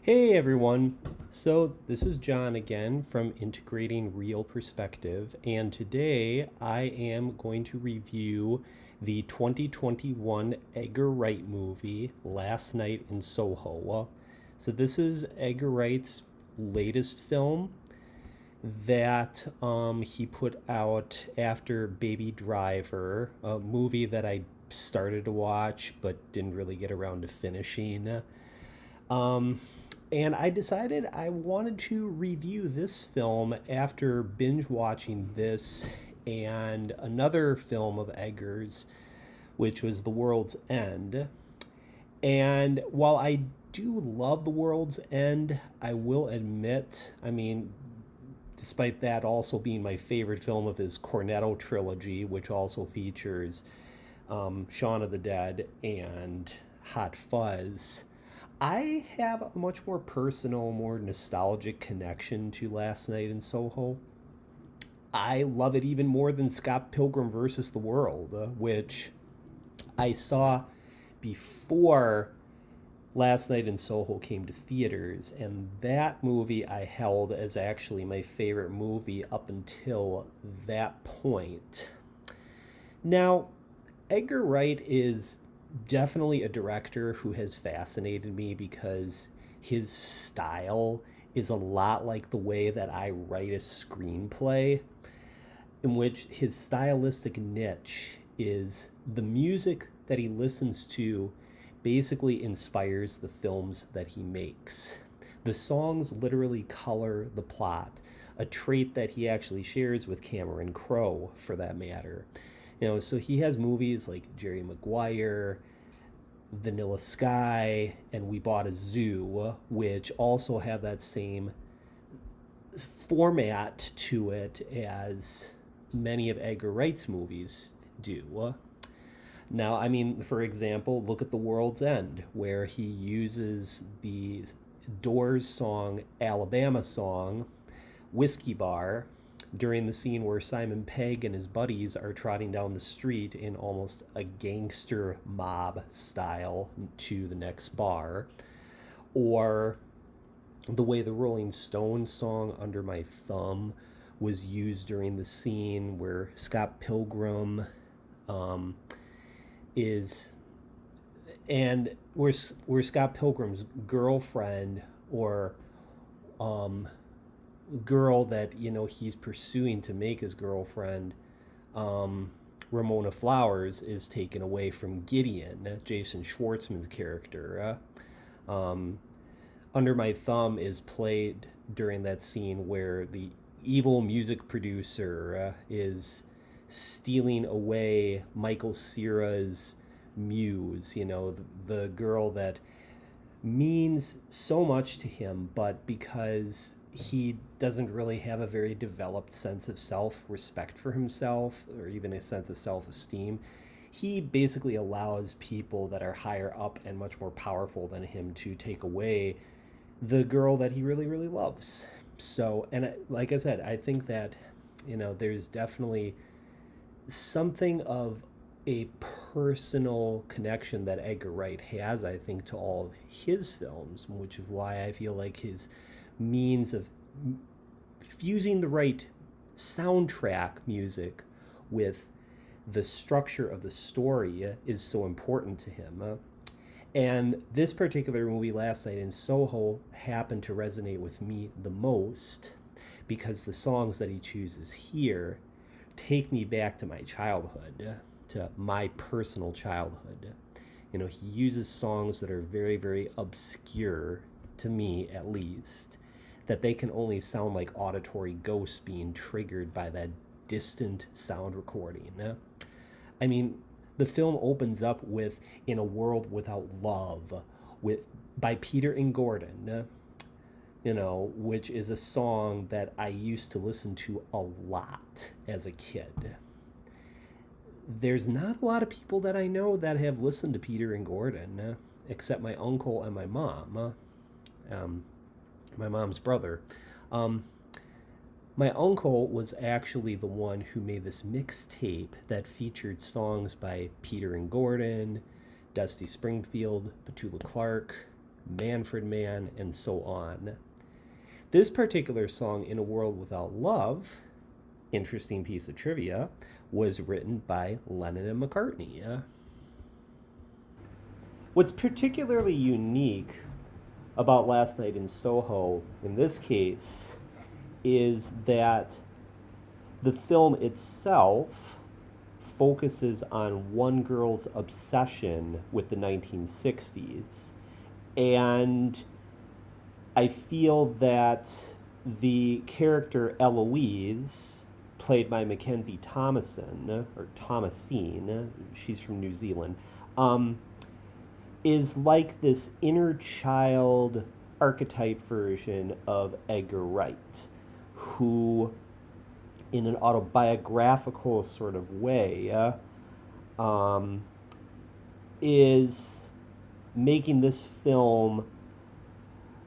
Hey everyone! So, this is John again from Integrating Real Perspective, and today I am going to review the 2021 Edgar Wright movie, Last Night in Soho. So, this is Edgar Wright's latest film that he put out after Baby Driver, a movie that I started to watch but didn't really get around to finishing. Um, and I decided I wanted to review this film after binge watching this and another film of Edgar's, which was The World's End. And while I do love The World's End, I will admit, despite that also being my favorite film of his Cornetto trilogy, which also features Shaun of the Dead and Hot Fuzz, I have a much more personal, more nostalgic connection to Last Night in Soho. I love it even more than Scott Pilgrim versus the World, which I saw before Last Night in Soho came to theaters, and that movie I held as actually my favorite movie up until that point. Now, Edgar Wright is definitely a director who has fascinated me because his style is a lot like the way that I write a screenplay, in which his stylistic niche is the music that he listens to basically inspires the films that he makes. The songs literally color the plot, a trait that he actually shares with Cameron Crowe, for that matter. So he has movies like Jerry Maguire, Vanilla Sky, and We Bought a Zoo, which also have that same format to it as many of Edgar Wright's movies do. Now, for example, look at The World's End, where he uses the Doors song, Alabama Song, Whiskey Bar, during the scene where Simon Pegg and his buddies are trotting down the street in almost a gangster mob style to the next bar. Or the way the Rolling Stones song Under My Thumb was used during the scene where Scott Pilgrim is where Scott Pilgrim's girlfriend or girl that he's pursuing to make his girlfriend, Ramona Flowers, is taken away from Gideon, Jason Schwartzman's character. Under My Thumb is played during that scene where the evil music producer is stealing away Michael Cera's muse, the girl that means so much to him, but because he doesn't really have a very developed sense of self respect for himself or even a sense of self esteem, he basically allows people that are higher up and much more powerful than him to take away the girl that he really, really loves. So, and like I said, I think that, there's definitely something of a personal connection that Edgar Wright has, I think, to all of his films, which is why I feel like his means of fusing the right soundtrack music with the structure of the story is so important to him. And this particular movie, Last Night in Soho, happened to resonate with me the most because the songs that he chooses here take me back to my childhood, to my personal childhood. He uses songs that are very, very obscure, to me at least, that they can only sound like auditory ghosts being triggered by that distant sound recording. I mean, the film opens up with In a World Without Love with by Peter and Gordon, which is a song that I used to listen to a lot as a kid. There's not a lot of people that I know that have listened to Peter and Gordon, except my uncle and my mom, my mom's brother. Um, my uncle was actually the one who made this mixtape that featured songs by Peter and Gordon, Dusty Springfield, Petula Clark, Manfred Mann, and so on. This particular song, In a World Without Love, interesting piece of trivia, was written by Lennon and McCartney. What's particularly unique about Last Night in Soho, in this case, is that the film itself focuses on one girl's obsession with the 1960s. And I feel that the character Eloise, played by Mackenzie Thomasin, or Thomasine, she's from New Zealand, is like this inner child archetype version of Edgar Wright, who, in an autobiographical sort of way, is making this film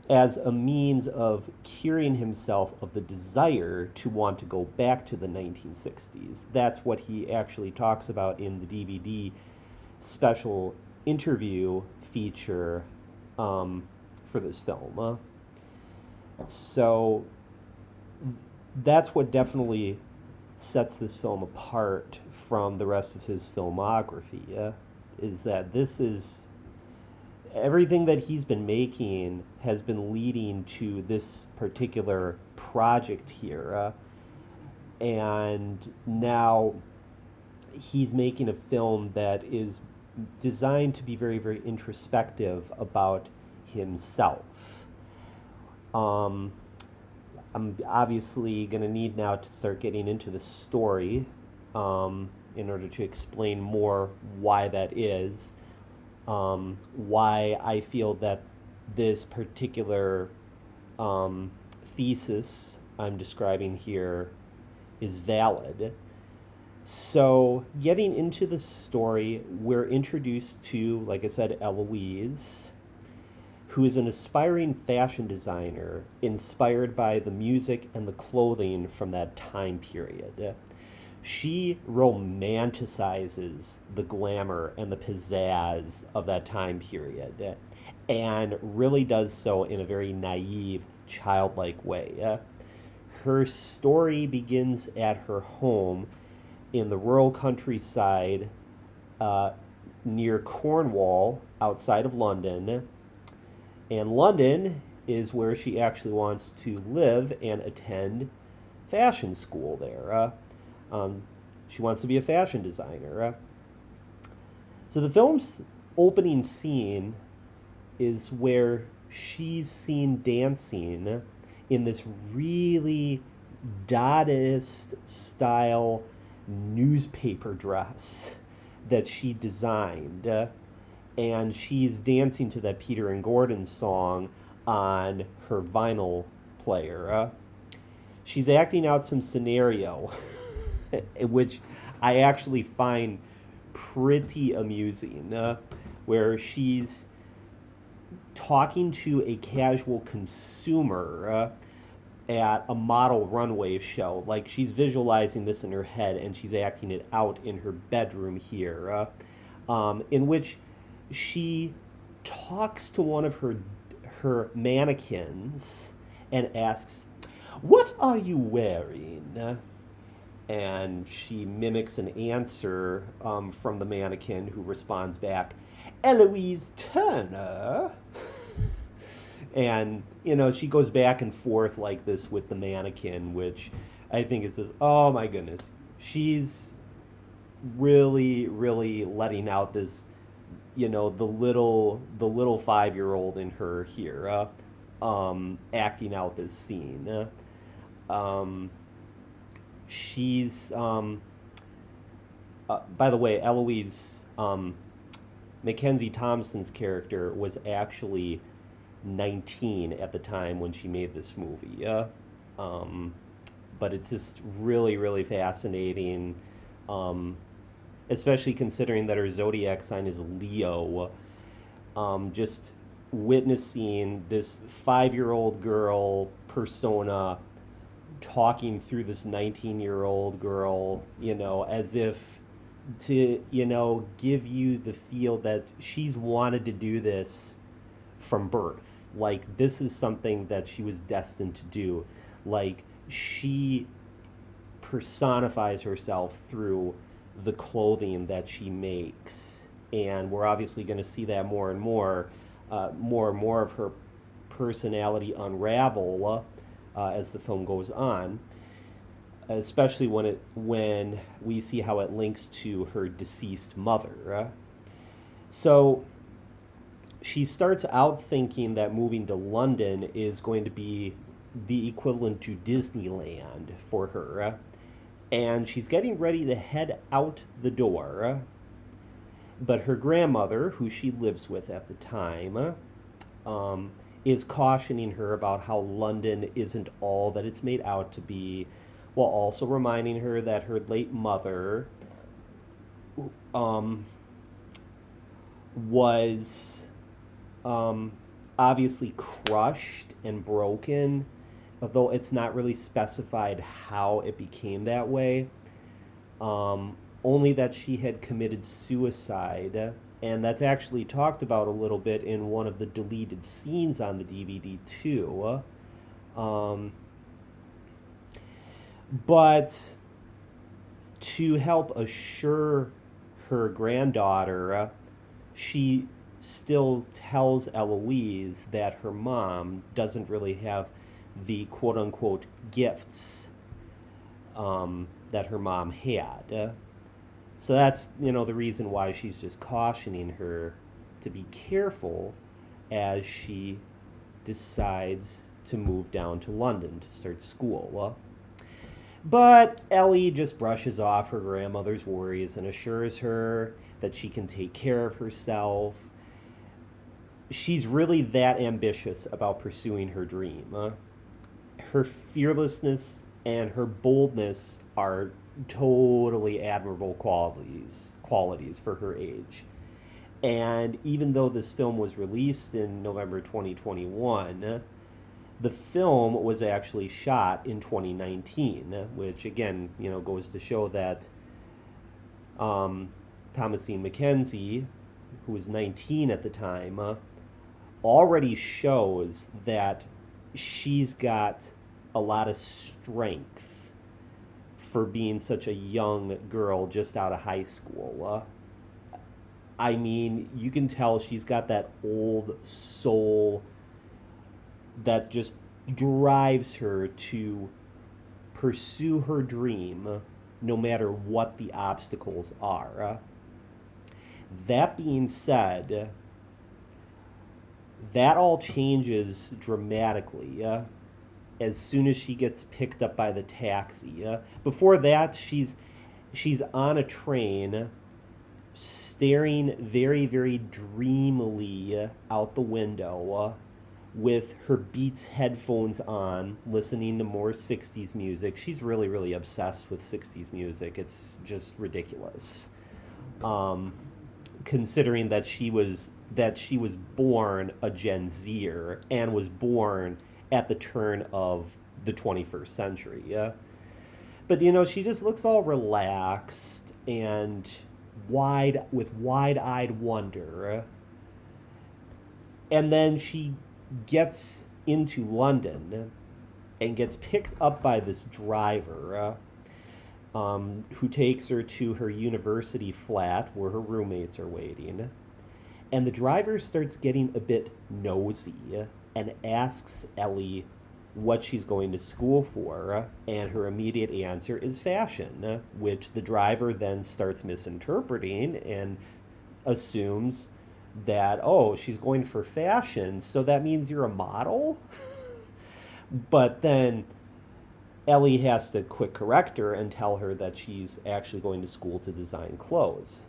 as a means of curing himself of the desire to want to go back to the 1960s. That's what he actually talks about in the DVD special interview feature for this film. So that's what definitely sets this film apart from the rest of his filmography, is that this is everything that he's been making has been leading to this particular project here. And now he's making a film that is designed to be very, very introspective about himself. I'm obviously going to need now to start getting into the story in order to explain more why that is. Why I feel that this particular thesis I'm describing here is valid. So, getting into the story, we're introduced to, like I said, Eloise, who is an aspiring fashion designer inspired by the music and the clothing from that time period. She romanticizes the glamour and the pizzazz of that time period, and really does so in a very naive, childlike way. Her story begins at her home in the rural countryside near Cornwall, outside of London. And London is where she actually wants to live and attend fashion school there. She wants to be a fashion designer. So the film's opening scene is where she's seen dancing in this really Dadaist style newspaper dress that she designed. And she's dancing to that Peter and Gordon song on her vinyl player. She's acting out some scenario which I actually find pretty amusing, where she's talking to a casual consumer at a model runway show. Like, she's visualizing this in her head and she's acting it out in her bedroom here, in which she talks to one of her mannequins and asks, "What are you wearing?" And she mimics an answer from the mannequin, who responds back, "Eloise Turner." And, she goes back and forth like this with the mannequin, which I think is this, oh my goodness. She's really, really letting out this, the little 5-year-old in her here, acting out this scene. She's, by the way, Eloise, Mackenzie Thompson's character was actually 19 at the time when she made this movie. But it's just really, really fascinating, especially considering that her zodiac sign is Leo. Just witnessing this 5-year-old girl persona talking through this 19-year-old girl, as if to, give you the feel that she's wanted to do this from birth. Like, this is something that she was destined to do. Like, she personifies herself through the clothing that she makes. And we're obviously going to see that more and more, more and more of her personality unravel as the film goes on, especially when we see how it links to her deceased mother. So she starts out thinking that moving to London is going to be the equivalent to Disneyland for her. And she's getting ready to head out the door. But her grandmother, who she lives with at the time, is cautioning her about how London isn't all that it's made out to be, while also reminding her that her late mother was obviously crushed and broken, although it's not really specified how it became that way. Only that she had committed suicide, and that's actually talked about a little bit in one of the deleted scenes on the DVD too. But to help assure her granddaughter, she still tells Eloise that her mom doesn't really have the quote-unquote gifts that her mom had. So that's, the reason why she's just cautioning her to be careful as she decides to move down to London to start school. But Ellie just brushes off her grandmother's worries and assures her that she can take care of herself. She's really that ambitious about pursuing her dream. Her fearlessness and her boldness are totally admirable qualities for her age. And even though this film was released in November 2021, the film was actually shot in 2019, which again, goes to show that Thomasine McKenzie, who was 19 at the time, already shows that she's got a lot of strength for being such a young girl just out of high school. I mean, you can tell she's got that old soul that just drives her to pursue her dream no matter what the obstacles are. That being said, that all changes dramatically as soon as she gets picked up by the taxi. Before that, she's on a train, staring very, very dreamily out the window, with her Beats headphones on, listening to more 60s music. She's really, really obsessed with 60s music. It's just ridiculous. Considering that she was born a Gen Zer and was born at the turn of the 21st century. But she just looks all relaxed and wide-eyed wonder. And then she gets into London and gets picked up by this driver who takes her to her university flat where her roommates are waiting. And the driver starts getting a bit nosy and asks Ellie what she's going to school for, and her immediate answer is fashion, which the driver then starts misinterpreting and assumes that, oh, she's going for fashion, so that means you're a model? But then Ellie has to quick correct her and tell her that she's actually going to school to design clothes.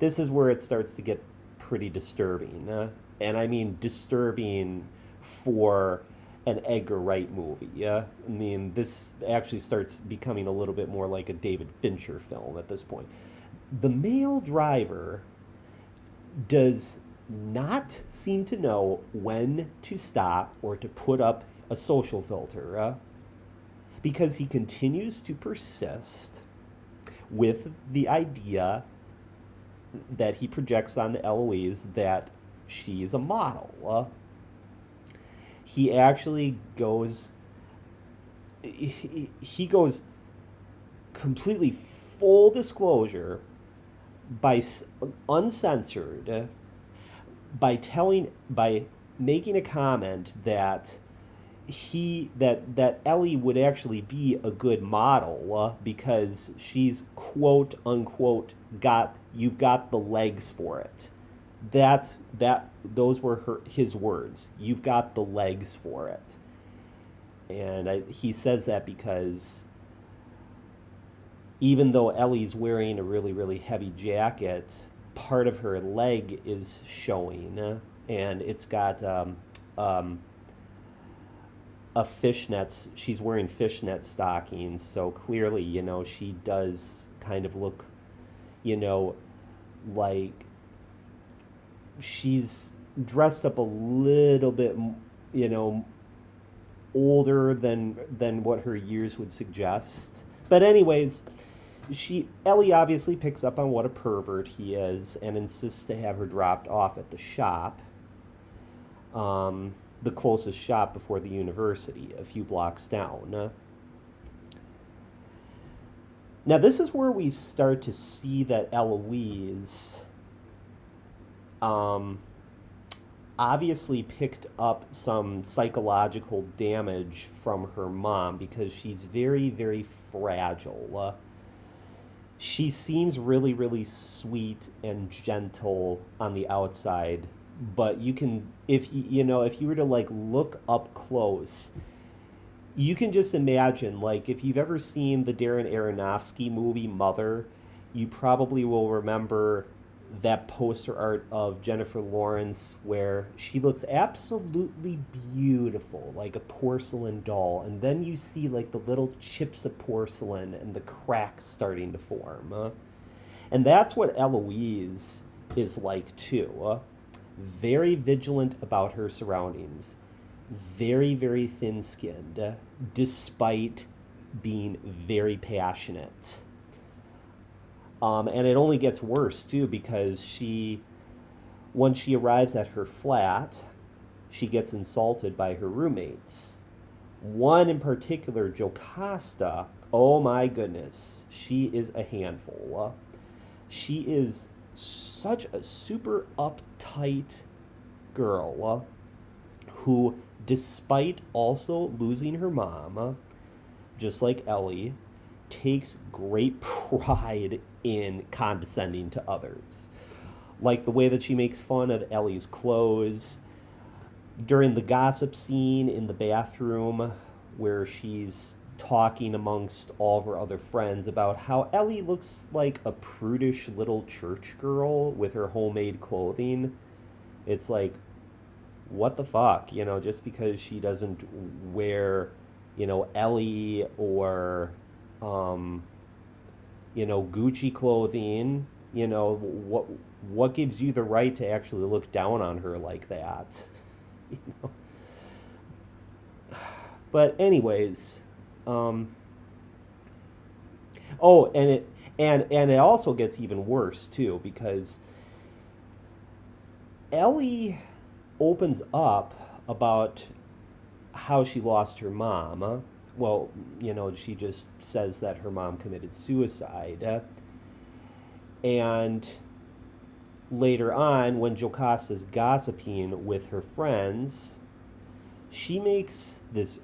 This is where it starts to get pretty disturbing. And I mean disturbing for an Edgar Wright movie. I mean, this actually starts becoming a little bit more like a David Fincher film at this point. The male driver does not seem to know when to stop or to put up a social filter because he continues to persist with the idea that he projects onto Eloise that she's a model. He actually goes, he goes completely full disclosure by uncensored by making a comment that that Ellie would actually be a good model because she's quote unquote got you've got the legs for it. Those were his words. You've got the legs for it. And he says that because even though Ellie's wearing a really, really heavy jacket, part of her leg is showing, and it's got a fishnets. She's wearing fishnet stockings, so clearly, she does kind of look, you know, like she's dressed up a little bit, you know, older than what her years would suggest. But anyways, Ellie obviously picks up on what a pervert he is and insists to have her dropped off at the shop, the closest shop before the university, a few blocks down. Now this is where we start to see that Eloise obviously picked up some psychological damage from her mom because she's very, very fragile. She seems really, really sweet and gentle on the outside, but you can, if you were to like look up close, you can just imagine, like, if you've ever seen the Darren Aronofsky movie Mother, you probably will remember that poster art of Jennifer Lawrence where she looks absolutely beautiful, like a porcelain doll, and then you see like the little chips of porcelain and the cracks starting to form. And that's what Eloise is like too. Very vigilant about her surroundings, very, very thin-skinned, despite being very passionate. And it only gets worse too because once she arrives at her flat, she gets insulted by her roommates. One in particular, Jocasta, oh my goodness, she is a handful. She is such a super uptight girl who, despite also losing her mom, just like Ellie, takes great pride in condescending to others. Like the way that she makes fun of Ellie's clothes during the gossip scene in the bathroom where she's talking amongst all of her other friends about how Ellie looks like a prudish little church girl with her homemade clothing. It's like, what the fuck? Just because she doesn't wear, Ellie or Gucci clothing, what gives you the right to actually look down on her like that? you know but anyways, oh, and it also gets even worse too because Ellie opens up about how she lost her mom. Well, she just says that her mom committed suicide. And later on, when Jocasta's gossiping with her friends, she makes this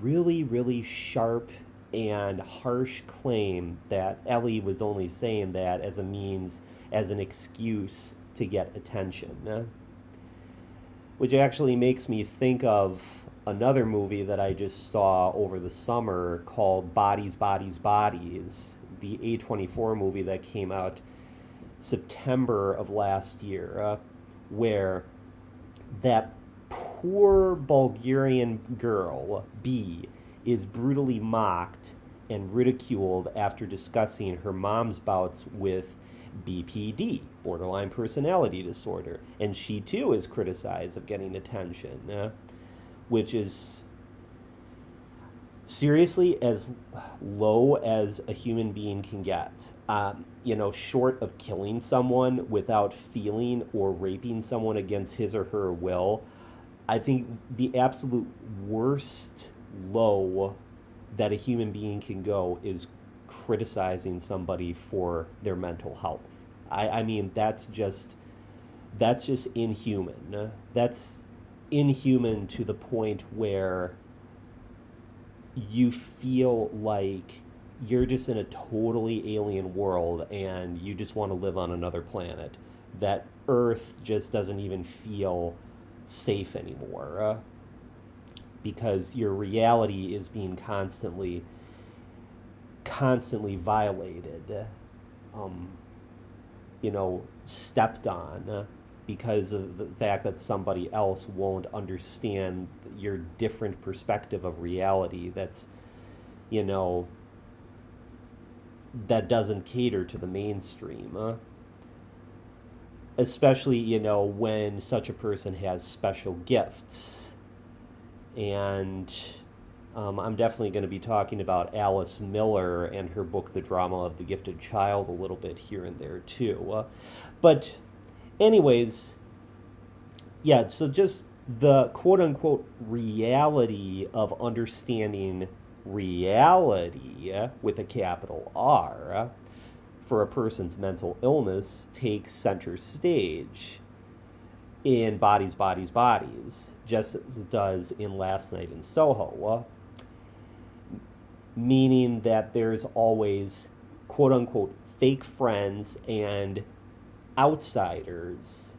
really, really sharp and harsh claim that Ellie was only saying that as an excuse to get attention. Which actually makes me think of another movie that I just saw over the summer called Bodies, Bodies, Bodies, the A24 movie that came out September of last year, where that poor Bulgarian girl, B, is brutally mocked and ridiculed after discussing her mom's bouts with BPD, borderline personality disorder. And she too is criticized of getting attention, which is seriously as low as a human being can get. short of killing someone without feeling or raping someone against his or her will, I think the absolute worst low that a human being can go is criticizing somebody for their mental health. I mean, that's just inhuman. That's inhuman to the point where you feel like you're just in a totally alien world and you just want to live on another planet. That Earth just doesn't even feel safe anymore, because your reality is being constantly violated, um, stepped on, because of the fact that somebody else won't understand your different perspective of reality. You know, that doesn't cater to the mainstream. Especially, when such a person has special gifts. And I'm definitely going to be talking about Alice Miller and her book, The Drama of the Gifted Child, a little bit here and there, too. But, anyways, yeah, so just the quote unquote reality of understanding reality with a capital R for a person's mental illness takes center stage in Bodies, Bodies, Bodies, just as it does in Last Night in Soho, meaning that there's always quote unquote fake friends and outsiders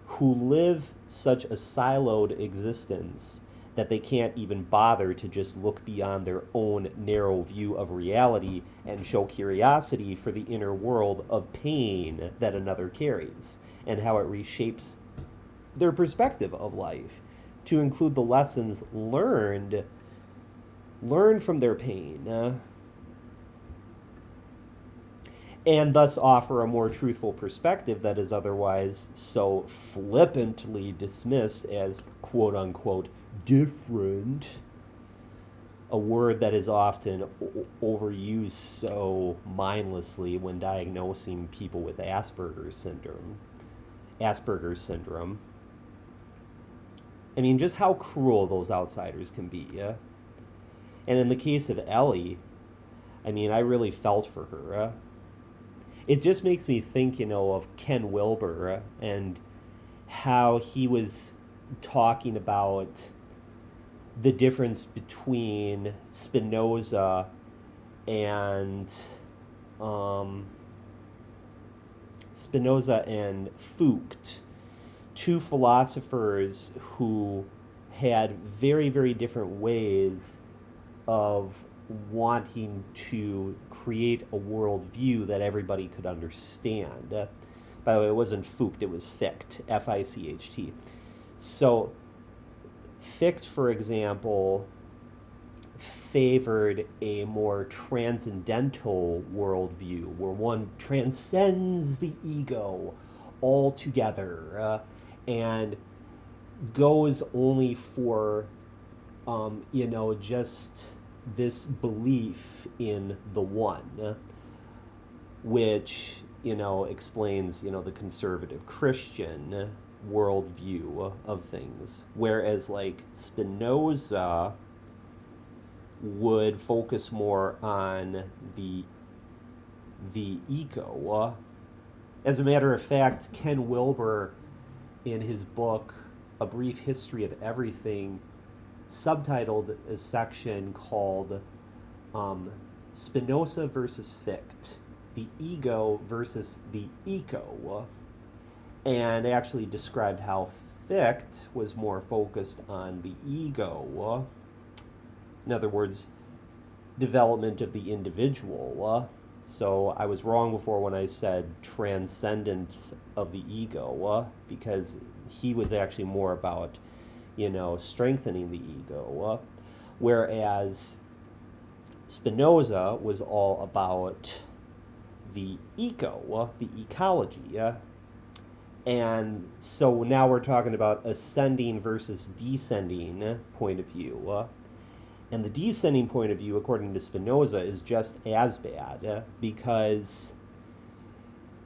who live such a siloed existence that they can't even bother to just look beyond their own narrow view of reality and show curiosity for the inner world of pain that another carries and how it reshapes their perspective of life to include the lessons learned from their pain, and thus offer a more truthful perspective that is otherwise so flippantly dismissed as quote unquote different, a word that is often overused so mindlessly when diagnosing people with Asperger's syndrome. I mean, just how cruel those outsiders can be. And in the case of Ellie, I mean, I really felt for her. It just makes me think, of Ken Wilber, and how he was talking about the difference between Spinoza and Foucault, two philosophers who had very, very different ways of wanting to create a worldview that everybody could understand. By the way, it wasn't Foucault, it was Fichte, Ficht. So, Fichte, for example, favored a more transcendental worldview where one transcends the ego altogether, and goes only for, just this belief in the one, which, explains, the conservative Christian worldview of things. Whereas, like, Spinoza would focus more on the ego. As a matter of fact, Ken Wilber, in his book, A Brief History of Everything, subtitled a section called Spinoza versus Fichte, the ego versus the eco, and actually described how Fichte was more focused on the ego. In other words, development of the individual. So I was wrong before when I said transcendence of the ego, because he was actually more about, strengthening the ego. Whereas Spinoza was all about the eco, the ecology. And so now we're talking about ascending versus descending point of view. And the descending point of view, according to Spinoza, is just as bad, because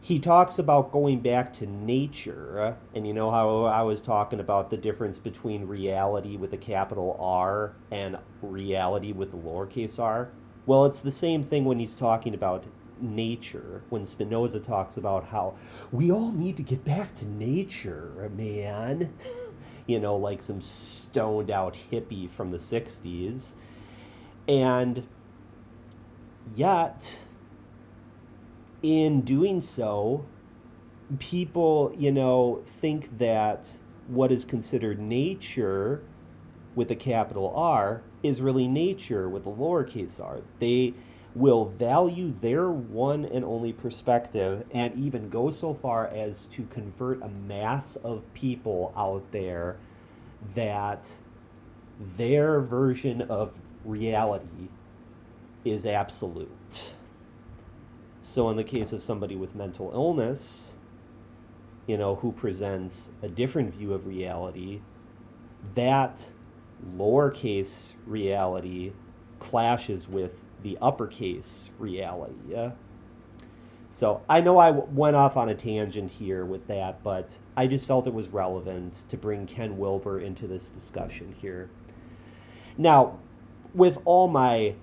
he talks about going back to nature, and you know how I was talking about the difference between reality with a capital R and reality with a lowercase r? Well, it's the same thing when he's talking about nature, when Spinoza talks about how we all need to get back to nature, man. Like some stoned out hippie from the 60s. And yet, in doing so, people, think that what is considered nature with a capital R is really nature with a lowercase r. They will value their one and only perspective and even go so far as to convert a mass of people out there that their version of reality is absolute. So, in the case of somebody with mental illness, who presents a different view of reality, that lowercase reality clashes with the uppercase reality. Yeah? So, I know I went off on a tangent here with that, but I just felt it was relevant to bring Ken Wilber into this discussion here. Now, with all my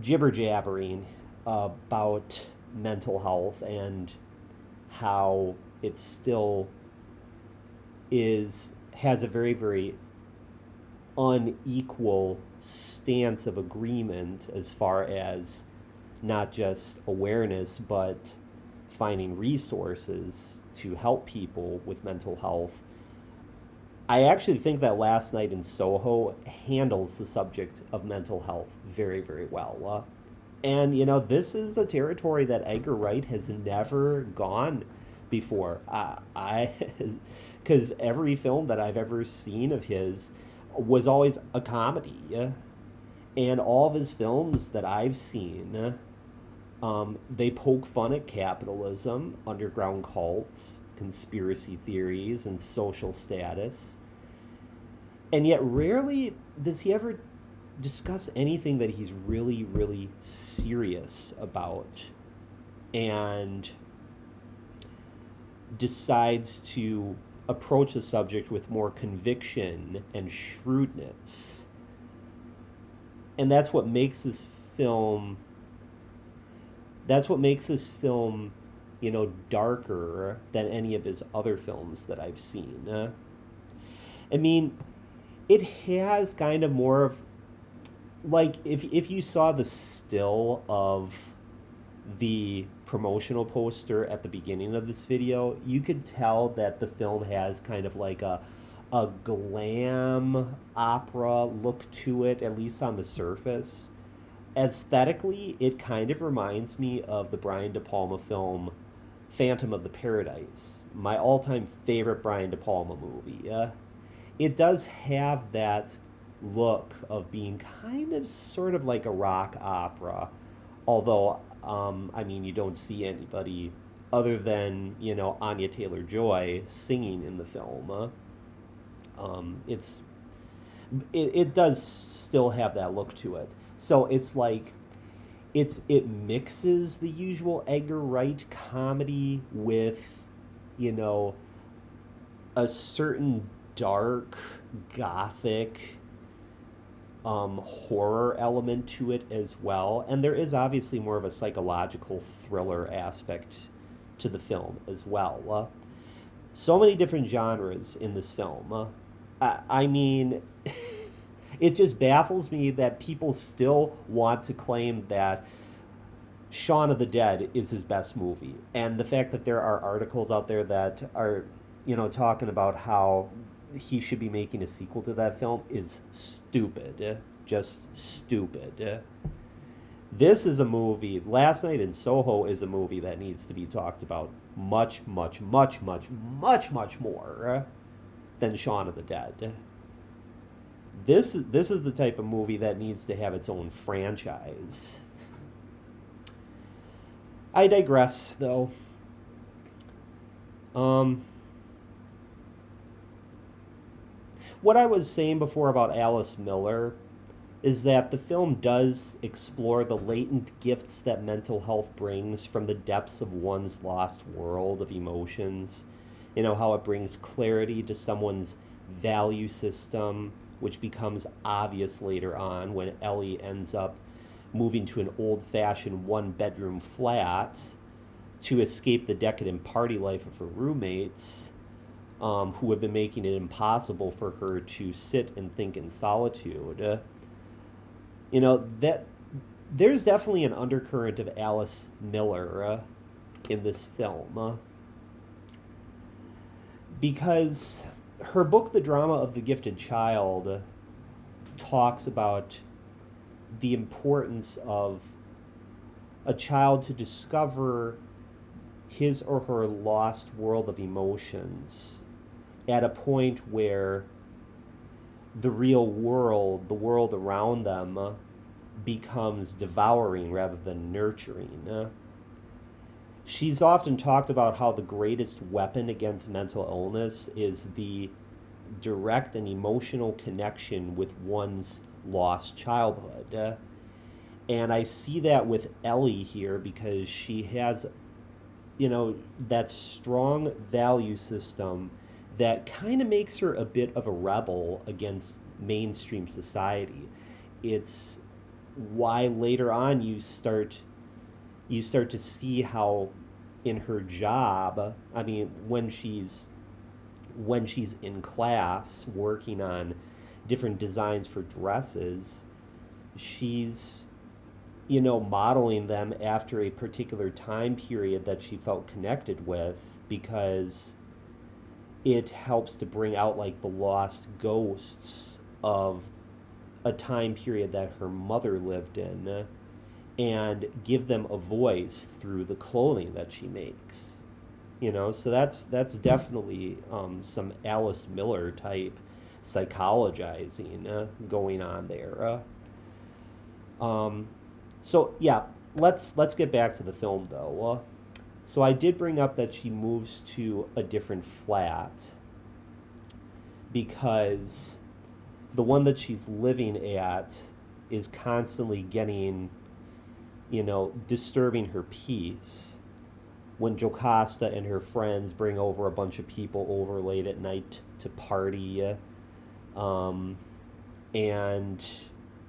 jibber jabbering about mental health and how it still has a very, very unequal stance of agreement as far as not just awareness but finding resources to help people with mental health. I actually think that Last Night in Soho handles the subject of mental health very, very well. And, this is a territory that Edgar Wright has never gone before. Because every film that I've ever seen of his was always a comedy. And all of his films that I've seen, they poke fun at capitalism, underground cults, conspiracy theories, and social status. And yet, rarely does he ever discuss anything that he's really, really serious about and decides to approach the subject with more conviction and shrewdness. And that's what makes this film darker than any of his other films that I've seen. I mean, it has kind of more of, like, if you saw the still of the promotional poster at the beginning of this video, you could tell that the film has kind of like a glam opera look to it, at least on the surface. Aesthetically, it kind of reminds me of the Brian De Palma film Phantom of the Paradise, my all-time favorite Brian De Palma movie. It does have that look of being kind of sort of like a rock opera, although you don't see anybody other than Anya Taylor-Joy singing in the film. It does still have that look to it, so it's like it mixes the usual Edgar Wright comedy with a certain dark gothic horror element to it as well. And there is obviously more of a psychological thriller aspect to the film as well. So many different genres in this film. It just baffles me that people still want to claim that Shaun of the Dead is his best movie. And the fact that there are articles out there that are, talking about how he should be making a sequel to that film is stupid. Just stupid. This is a movie, Last Night in Soho is a movie that needs to be talked about much, much, much, much, much, much more than Shaun of the Dead. This is the type of movie that needs to have its own franchise. I digress, though. What I was saying before about Alice Miller, is that the film does explore the latent gifts that mental health brings from the depths of one's lost world of emotions. You know, how it brings clarity to someone's value system, which becomes obvious later on when Ellie ends up moving to an old fashioned one bedroom flat to escape the decadent party life of her roommates, who have been making it impossible for her to sit and think in solitude. You know, that there's definitely an undercurrent of Alice Miller in this film, because her book, The Drama of the Gifted Child, talks about the importance of a child to discover his or her lost world of emotions at a point where the real world, the world around them, becomes devouring rather than nurturing. She's often talked about how the greatest weapon against mental illness is the direct and emotional connection with one's lost childhood. And I see that with Ellie here because she has, you know, that strong value system that kind of makes her a bit of a rebel against mainstream society. It's why later on you start to see how in her job, I mean, when she's in class working on different designs for dresses, she's, you know, modeling them after a particular time period that she felt connected with, because it helps to bring out like the lost ghosts of a time period that her mother lived in and give them a voice through the clothing that she makes. You know, so that's definitely some Alice Miller type psychologizing going on there. So yeah, let's get back to the film though. So I did bring up that she moves to a different flat because the one that she's living at is constantly getting, you know, disturbing her peace. When Jocasta and her friends bring over a bunch of people over late at night to party, and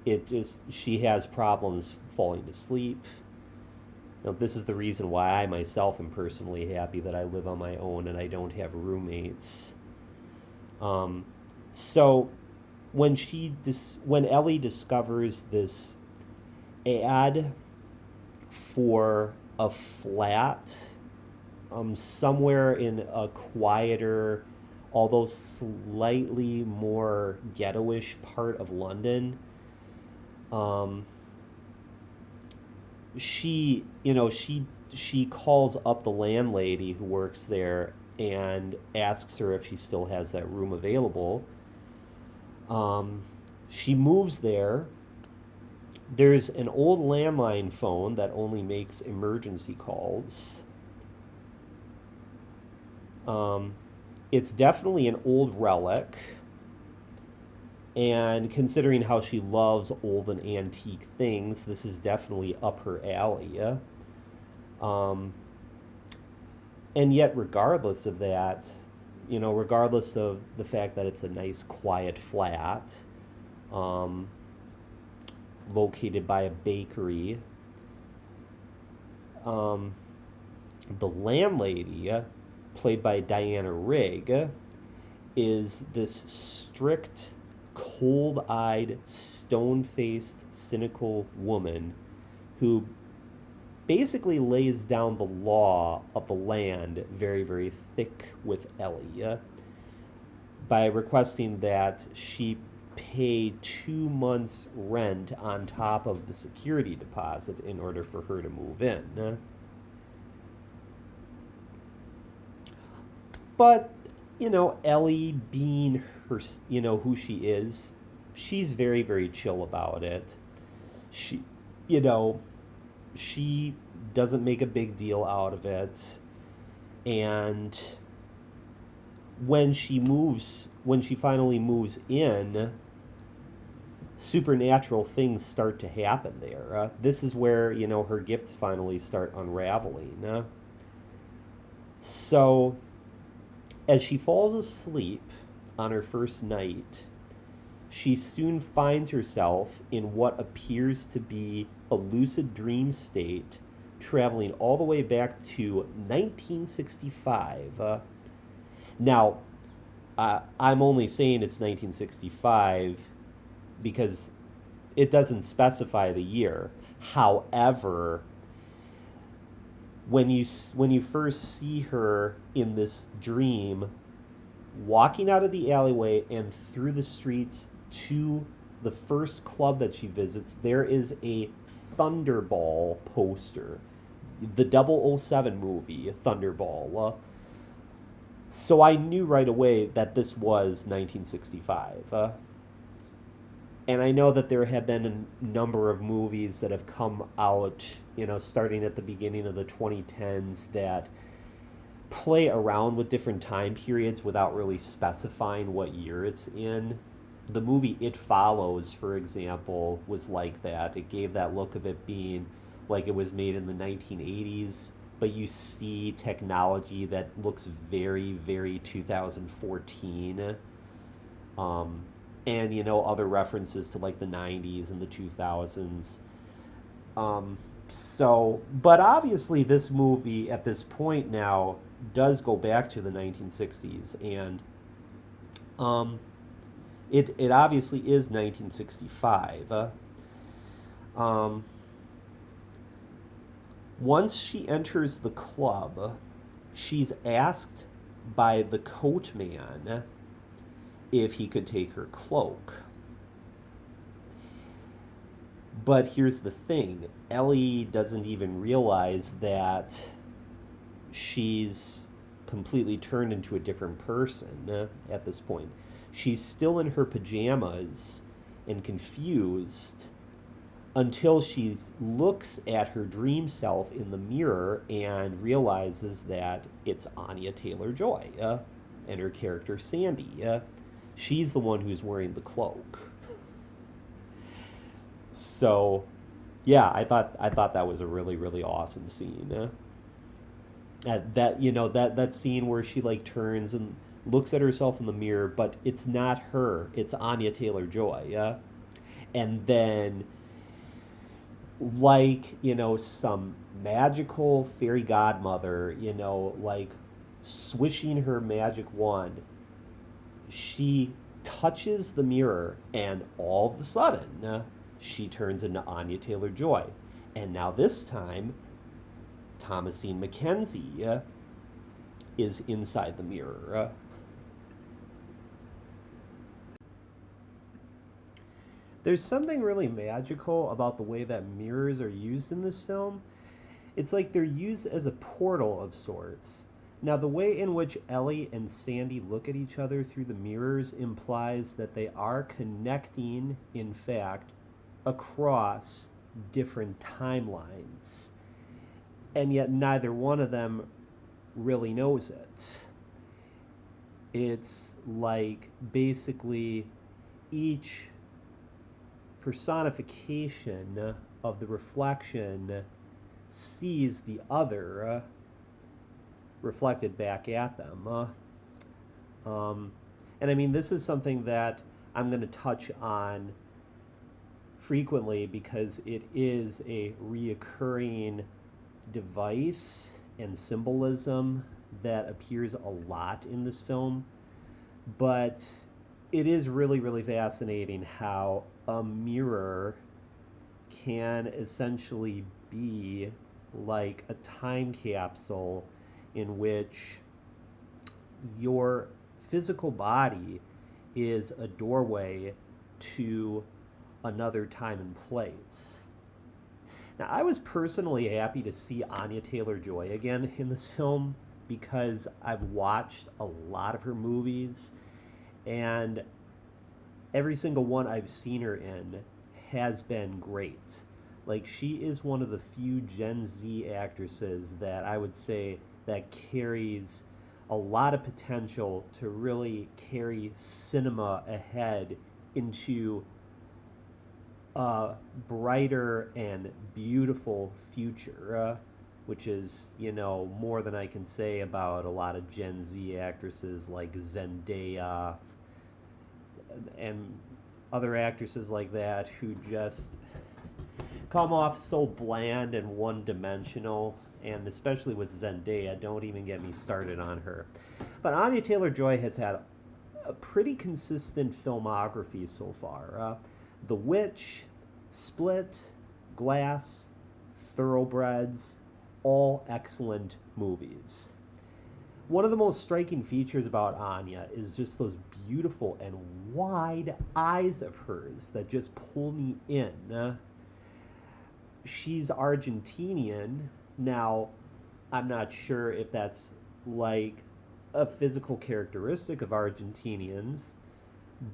it just, she has problems falling to sleep. Now, this is the reason why I myself am personally happy that I live on my own and I don't have roommates. So when Ellie discovers this ad for a flat somewhere in a quieter, although slightly more ghetto-ish part of London, she calls up the landlady who works there and asks her if she still has that room available. She moves there. There's an old landline phone that only makes emergency calls. It's definitely an old relic. And considering how she loves old and antique things, this is definitely up her alley. And yet, regardless of that, you know, regardless of the fact that it's a nice, quiet flat, located by a bakery, the landlady, played by Diana Rigg, is this strict, cold-eyed, stone-faced, cynical woman who basically lays down the law of the land very, very thick with Ellie by requesting that she pay 2 months' rent on top of the security deposit in order for her to move in. But, you know, Ellie being her, you know, who she is, she's very, very chill about it. She, you know, she doesn't make a big deal out of it. And when she finally moves in, supernatural things start to happen there. This is where, her gifts finally start unraveling. So, as she falls asleep on her first night, she soon finds herself in what appears to be a lucid dream state, traveling all the way back to 1965. Now, I'm only saying it's 1965 because it doesn't specify the year. However, when you first see her in this dream, walking out of the alleyway and through the streets to the first club that she visits, there is a Thunderball poster, the 007 movie Thunderball. So I knew right away that this was 1965. And I know that there have been a number of movies that have come out, starting at the beginning of the 2010s that play around with different time periods without really specifying what year it's in. The movie It Follows, for example, was like that. It gave that look of it being like it was made in the 1980s, but you see technology that looks very, very 2014. And other references to like the 90s and the 2000s. But obviously this movie at this point now does go back to the 1960s, and it obviously is 1965. Once she enters the club, she's asked by the coat man if he could take her cloak. But here's the thing, Ellie doesn't even realize that she's completely turned into a different person at this point. She's still in her pajamas and confused until she looks at her dream self in the mirror and realizes that it's Anya Taylor-Joy and her character Sandy. She's the one who's wearing the cloak. So, yeah, I thought that was a really, really awesome scene. That scene where she like turns and looks at herself in the mirror, but it's not her. It's Anya Taylor-Joy. And then, like, some magical fairy godmother, like swishing her magic wand, she touches the mirror, and all of a sudden, she turns into Anya Taylor-Joy. And now this time, Thomasine McKenzie is inside the mirror. There's something really magical about the way that mirrors are used in this film. It's like they're used as a portal of sorts. Now, the way in which Ellie and Sandy look at each other through the mirrors implies that they are connecting, in fact, across different timelines. And yet neither one of them really knows it. It's like basically each personification of the reflection sees the other reflected back at them. And I mean, this is something that I'm going to touch on frequently because it is a reoccurring device and symbolism that appears a lot in this film. But it is really, really fascinating how a mirror can essentially be like a time capsule in which your physical body is a doorway to another time and place. Now, I was personally happy to see Anya Taylor-Joy again in this film because I've watched a lot of her movies, and every single one I've seen her in has been great. Like, she is one of the few Gen Z actresses that I would say that carries a lot of potential to really carry cinema ahead into a brighter and beautiful future, which is, more than I can say about a lot of Gen Z actresses like Zendaya and other actresses like that who just come off so bland and one dimensional. And especially with Zendaya, don't even get me started on her. But Anya Taylor Joy has had a pretty consistent filmography so far. The Witch, Split, Glass, Thoroughbreds, all excellent movies. One of the most striking features about Anya is just those beautiful and wide eyes of hers that just pull me in. She's Argentinian. Now, I'm not sure if that's like a physical characteristic of Argentinians,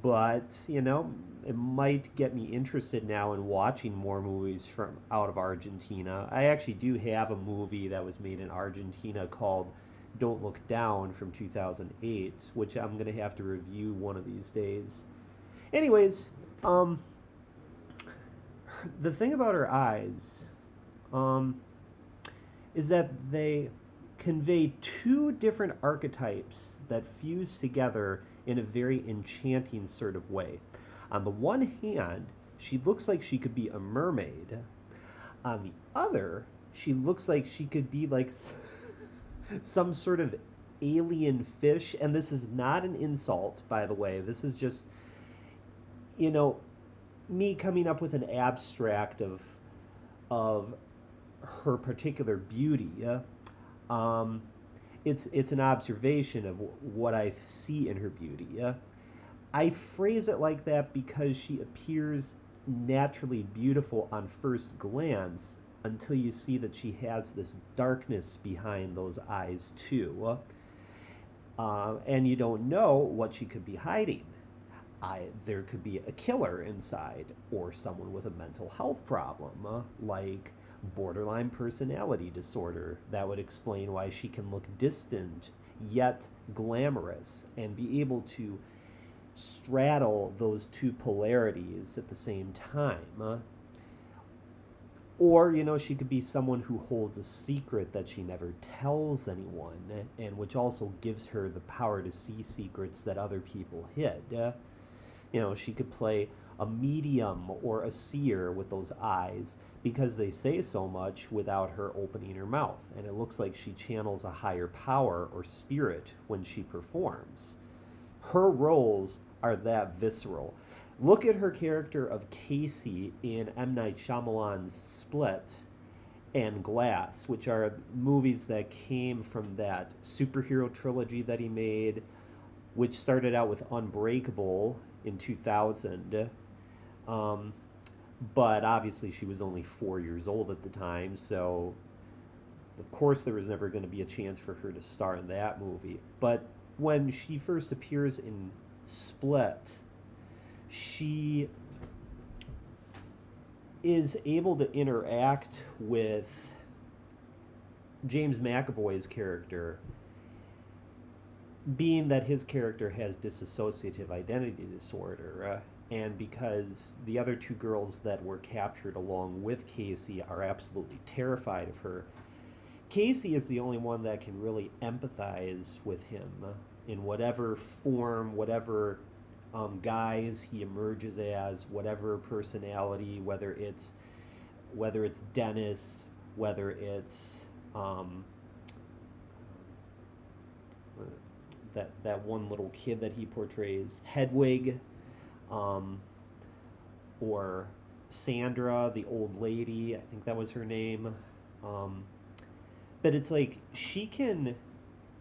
but it might get me interested now in watching more movies from out of Argentina. I actually do have a movie that was made in Argentina called Don't Look Down from 2008, which I'm going to have to review one of these days. Anyways, the thing about her eyes is that they convey two different archetypes that fuse together in a very enchanting sort of way. On the one hand, she looks like she could be a mermaid. On the other, she looks like she could be like some sort of alien fish. And this is not an insult, by the way. This is just, you know, me coming up with an abstract of her particular beauty. It's an observation of what I see in her beauty. I phrase it like that because she appears naturally beautiful on first glance until you see that she has this darkness behind those eyes too. And you don't know what she could be hiding. There could be a killer inside, or someone with a mental health problem, like borderline personality disorder. That would explain why she can look distant yet glamorous and be able to straddle those two polarities at the same time. Or, she could be someone who holds a secret that she never tells anyone, and which also gives her the power to see secrets that other people hid. She could play a medium or a seer with those eyes because they say so much without her opening her mouth. And it looks like she channels a higher power or spirit when she performs. Her roles are that visceral. Look at her character of Casey in M. Night Shyamalan's Split and Glass, which are movies that came from that superhero trilogy that he made, which started out with Unbreakable in 2000. But obviously she was only 4 years old at the time, so of course there was never going to be a chance for her to star in that movie. But when she first appears in Split, she is able to interact with James McAvoy's character, being that his character has dissociative identity disorder, and because the other two girls that were captured along with Casey are absolutely terrified of her, Casey is the only one that can really empathize with him in whatever form, whatever guise he emerges as, whatever personality, whether it's Dennis, whether it's that one little kid that he portrays, Hedwig, or Sandra, the old lady, I think that was her name. But it's like she can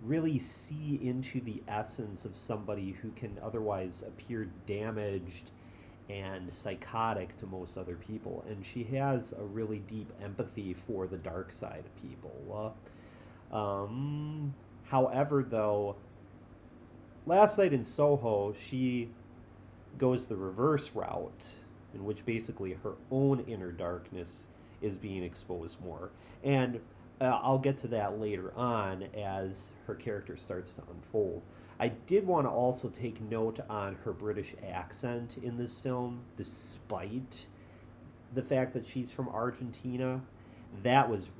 really see into the essence of somebody who can otherwise appear damaged and psychotic to most other people. And she has a really deep empathy for the dark side of people. However, though, Last Night in Soho, she goes the reverse route, in which basically her own inner darkness is being exposed more. And I'll get to that later on as her character starts to unfold. I did want to also take note on her British accent in this film, despite the fact that she's from Argentina, that was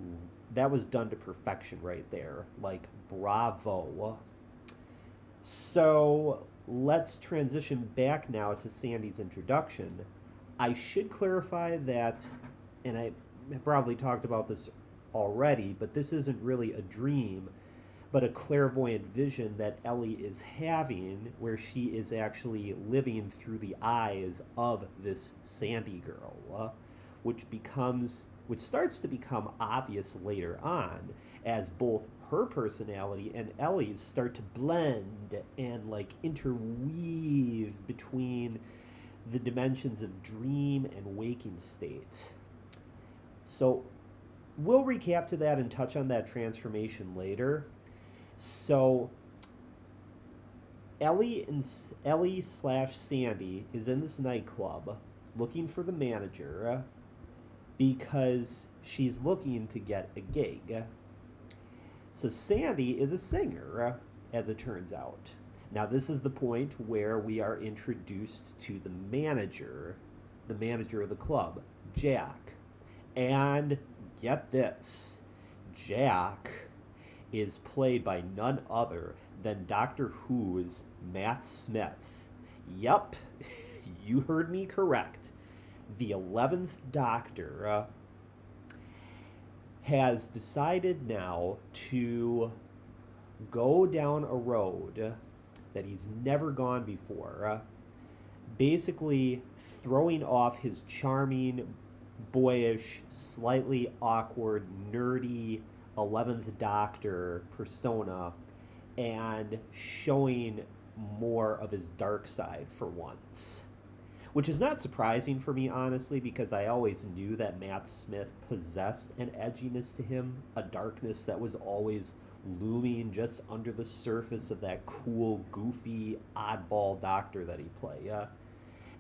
that was done to perfection right there. Like bravo. So let's transition back now to Sandy's introduction. I should clarify that, and I probably talked about this already, but this isn't really a dream, but a clairvoyant vision that Ellie is having where she is actually living through the eyes of this Sandy girl, which starts to become obvious later on as both her personality and Ellie's start to blend and like interweave between the dimensions of dream and waking state. So we'll recap to that and touch on that transformation later. So Ellie slash Sandy is in this nightclub looking for the manager because she's looking to get a gig. So Sandy is a singer, as it turns out. Now this is the point where we are introduced to the manager of the club, Jack. And get this, Jack is played by none other than Doctor Who's Matt Smith. Yup, you heard me correct. The 11th Doctor has decided now to go down a road that he's never gone before, basically throwing off his charming, boyish, slightly awkward, nerdy 11th Doctor persona and showing more of his dark side for once. Which is not surprising for me, honestly, because I always knew that Matt Smith possessed an edginess to him, a darkness that was always looming just under the surface of that cool, goofy, oddball Doctor that he played.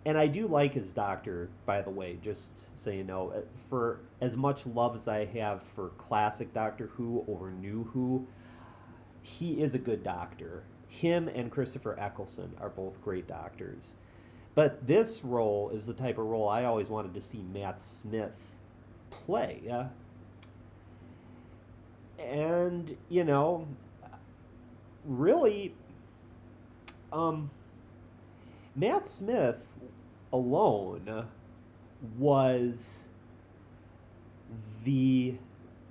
And I do like his Doctor, by the way, just so you know. For as much love as I have for classic Doctor Who over New Who, he is a good Doctor. Him and Christopher Eccleston are both great Doctors. But this role is the type of role I always wanted to see Matt Smith play. And, you know, really, Matt Smith alone was the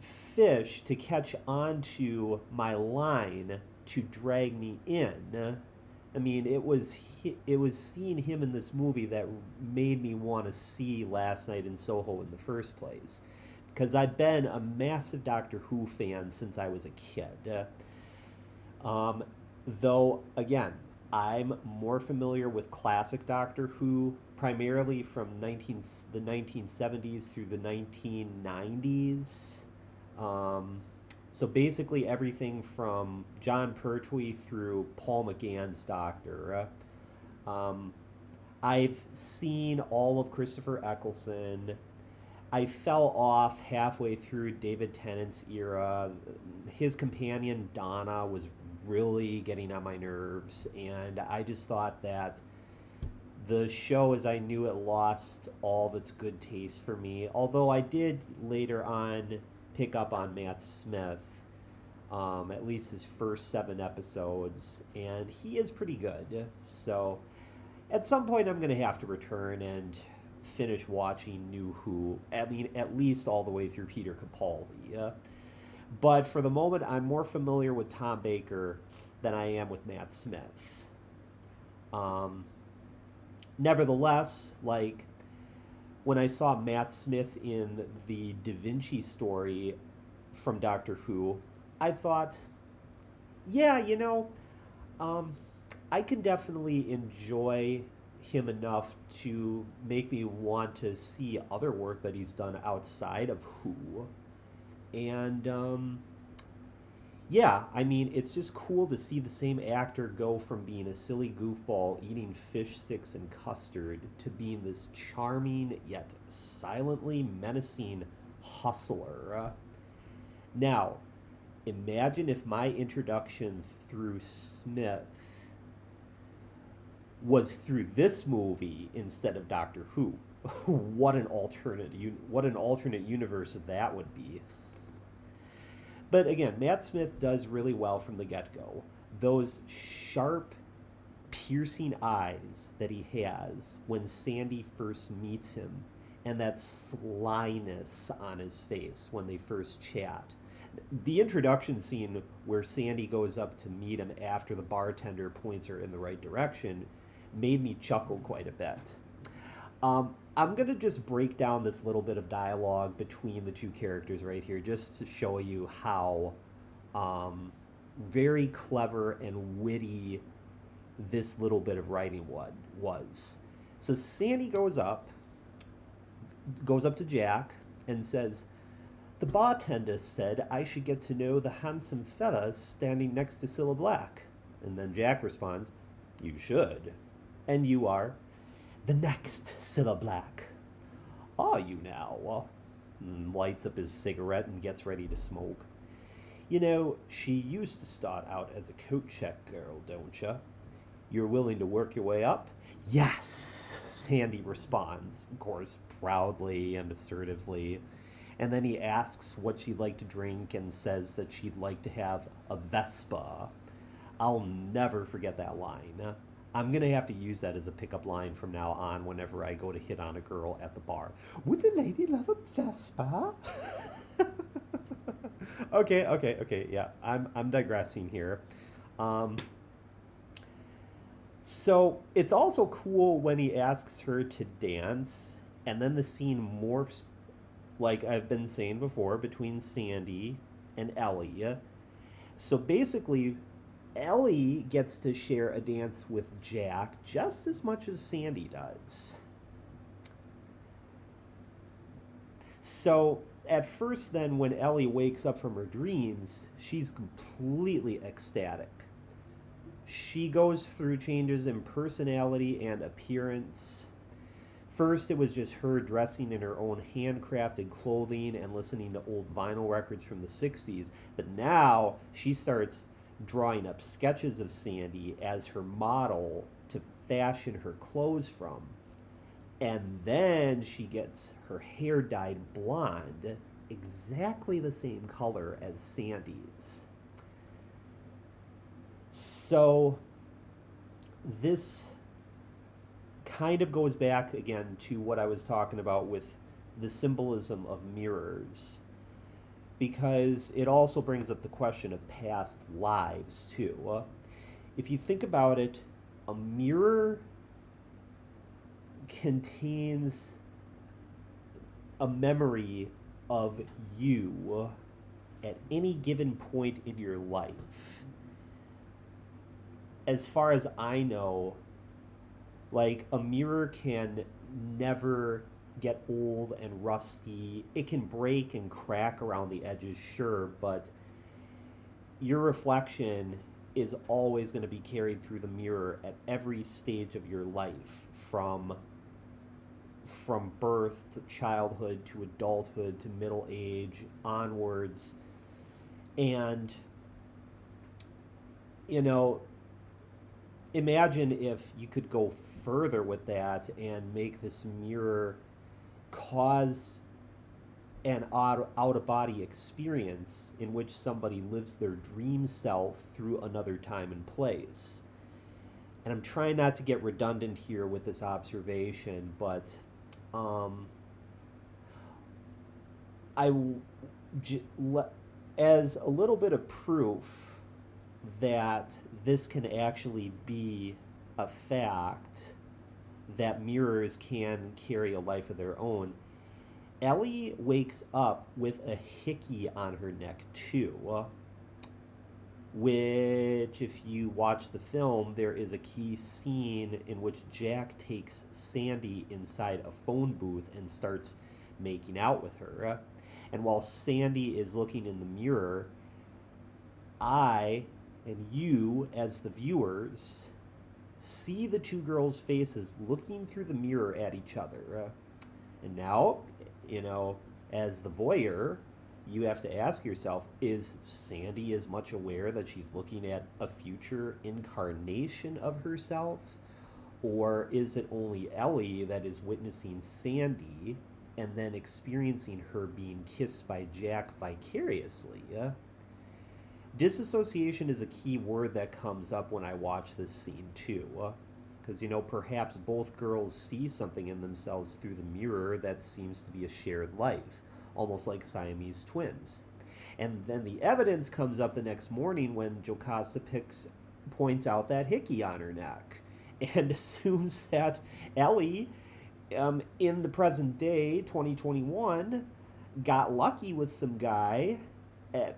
fish to catch onto my line to drag me in. I mean, it was seeing him in this movie that made me want to see Last Night in Soho in the first place, because I've been a massive Doctor Who fan since I was a kid. Though, again, I'm more familiar with classic Doctor Who, primarily from the 1970s through the 1990s. So basically everything from John Pertwee through Paul McGann's Doctor. I've seen all of Christopher Eccleston. I fell off halfway through David Tennant's era. His companion, Donna, was really getting on my nerves, and I just thought that the show as I knew it lost all of its good taste for me, although I did later on pick up on Matt Smith, at least his first 7 episodes, and he is pretty good. So at some point I'm going to have to return and finish watching New Who, I mean, at least all the way through Peter Capaldi. But for the moment, I'm more familiar with Tom Baker than I am with Matt Smith. Nevertheless, like, when I saw Matt Smith in the Da Vinci story from Doctor Who, I thought, yeah, you know, I can definitely enjoy him enough to make me want to see other work that he's done outside of Who. And yeah, I mean, it's just cool to see the same actor go from being a silly goofball eating fish sticks and custard to being this charming yet silently menacing hustler. Now, imagine if my introduction through Smith was through this movie instead of Doctor Who. What an alternate universe that would be. But again, Matt Smith does really well from the get-go. Those sharp, piercing eyes that he has when Sandy first meets him, and that slyness on his face when they first chat. The introduction scene where Sandy goes up to meet him after the bartender points her in the right direction made me chuckle quite a bit. I'm going to just break down this little bit of dialogue between the two characters right here just to show you how very clever and witty this little bit of writing was. So Sandy goes up to Jack and says, "The bartender said I should get to know the handsome fella standing next to Cilla Black." And then Jack responds, "You should." "And you are?" "The next Cilla Black." "Are you now?" Lights up his cigarette and gets ready to smoke. "You know, she used to start out as a coat check girl, don't you? You're willing to work your way up?" "Yes," Sandy responds, of course, proudly and assertively. And then he asks what she'd like to drink and says that she'd like to have a Vespa. I'll never forget that line. I'm going to have to use that as a pickup line from now on whenever I go to hit on a girl at the bar. "Would the lady love a Vespa?" Okay. Yeah, I'm digressing here. So it's also cool when he asks her to dance, and then the scene morphs, like I've been saying before, between Sandy and Ellie. So basically, Ellie gets to share a dance with Jack just as much as Sandy does. So at first, then, when Ellie wakes up from her dreams, she's completely ecstatic. She goes through changes in personality and appearance. First, it was just her dressing in her own handcrafted clothing and listening to old vinyl records from the 60s. But now she starts drawing up sketches of Sandy as her model to fashion her clothes from. And then she gets her hair dyed blonde, exactly the same color as Sandy's. So this kind of goes back again to what I was talking about with the symbolism of mirrors, because it also brings up the question of past lives too. If you think about it, a mirror contains a memory of you at any given point in your life. As far as I know, like, a mirror can never get old and rusty. It can break and crack around the edges, sure, but your reflection is always going to be carried through the mirror at every stage of your life, from birth to childhood to adulthood to middle age onwards. And you know, imagine if you could go further with that and make this mirror cause an out of body experience in which somebody lives their dream self through another time and place. And I'm trying not to get redundant here with this observation, but I, as a little bit of proof that this can actually be a fact, that mirrors can carry a life of their own, Ellie wakes up with a hickey on her neck too, which, if you watch the film, there is a key scene in which Jack takes Sandy inside a phone booth and starts making out with her. And while Sandy is looking in the mirror, I and you, as the viewers, see the two girls' faces looking through the mirror at each other. And now, as the voyeur, you have to ask yourself, is Sandy as much aware that she's looking at a future incarnation of herself? Or is it only Ellie that is witnessing Sandy and then experiencing her being kissed by Jack vicariously? Disassociation is a key word that comes up when I watch this scene too. Because, perhaps both girls see something in themselves through the mirror that seems to be a shared life, almost like Siamese twins. And then the evidence comes up the next morning when Jocasta points out that hickey on her neck and assumes that Ellie, in the present day, 2021, got lucky with some guy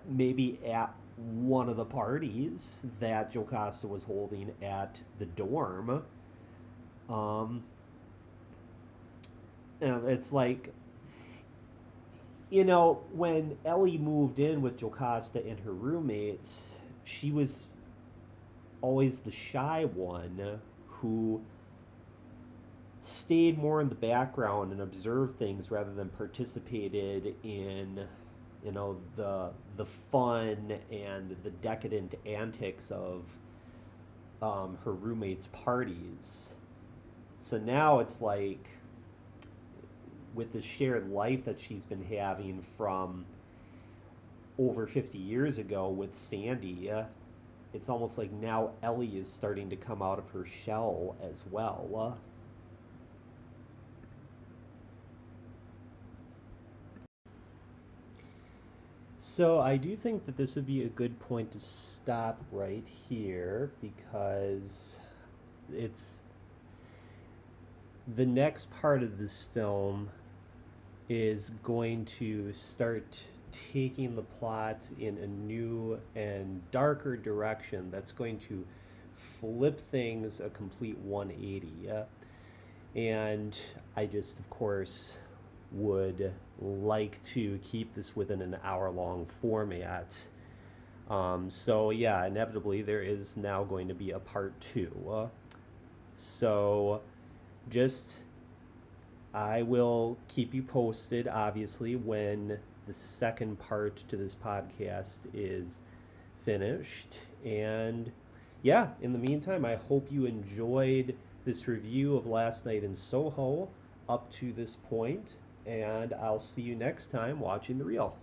maybe at one of the parties that Jocasta was holding at the dorm. Um, it's like, when Ellie moved in with Jocasta and her roommates, she was always the shy one who stayed more in the background and observed things rather than participated in the fun and the decadent antics of her roommates' parties. So now it's like, with the shared life that she's been having from over 50 years ago with Sandy, it's almost like now Ellie is starting to come out of her shell as well. So I do think that this would be a good point to stop right here because it's the next part of this film is going to start taking the plot in a new and darker direction that's going to flip things a complete 180. And I just, of course, would like to keep this within an hour long format. So, yeah, inevitably, there is now going to be a part two. So, just I will keep you posted, obviously, when the second part to this podcast is finished. And yeah, in the meantime, I hope you enjoyed this review of Last Night in Soho up to this point, and I'll see you next time watching The Reel.